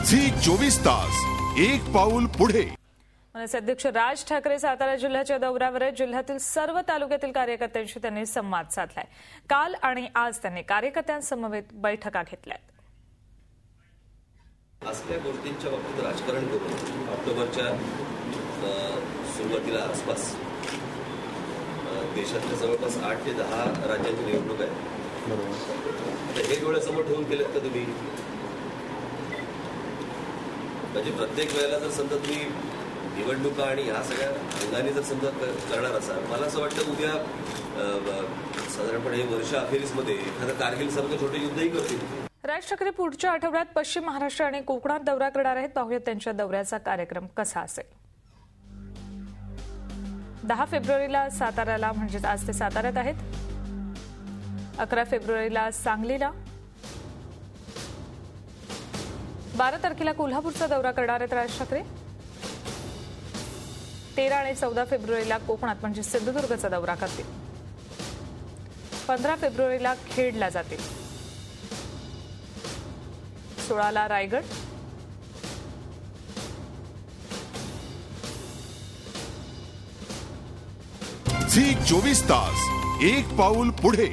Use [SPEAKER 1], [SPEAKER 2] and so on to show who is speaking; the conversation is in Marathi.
[SPEAKER 1] झी 24 तास एक पाऊल पुढे।
[SPEAKER 2] मनसे अध्यक्ष राज ठाकरे सातारा जिल्ह्याच्या दौऱ्यावर आहेत। जिल्ह्यातील सर्व तालुक्यातील कार्यकर्त्यांशी त्यांनी संवाद साधलाय। काल आणि आज त्यांनी कार्यकर्त्यांसमवेत बैठका घेतल्यात।
[SPEAKER 3] असल्या गोष्टींच्या बाबतीत राजकारण करून ऑक्टोबरच्या सुरुवातीला आसपास देशातल्या जवळपास 8 ते 10 राज्यांची निवडणूक आहे। आता हे डोळ्यासमोर ठेवून केलेत का तुम्ही? म्हणजे प्रत्येक वेळेला जर समजा तुम्ही निवडणुका आणि ह्या सगळ्या अंगाने जर समजा करणार असाल, मला असं वाटतं उद्या साधारणपणे वर्ष अखेरीसमध्ये एखादं कारगिल सारखं छोटे युद्धही करतील।
[SPEAKER 2] राज ठाकरे पुढच्या आठवड्यात पश्चिम महाराष्ट्र आणि कोकणात दौरा करणार आहेत। पाहूयात त्यांच्या दौऱ्याचा कार्यक्रम कसा असेल। 10 फेब्रुवारीला साताऱ्याला, म्हणजे आज ते साताऱ्यात आहेत। 11 फेब्रुवारीला सांगलीला, 12 तारखेला कोल्हापूरचा दौरा करणार आहेत राज ठाकरे। 13 आणि 14 फेब्रुवारीला कोकणात म्हणजे सिंधुदुर्गचा दौरा करतील। 15 फेब्रुवारीला खेडला जातील। 16ला रायगड,
[SPEAKER 1] झी 24 तास एक पाऊल पुढे।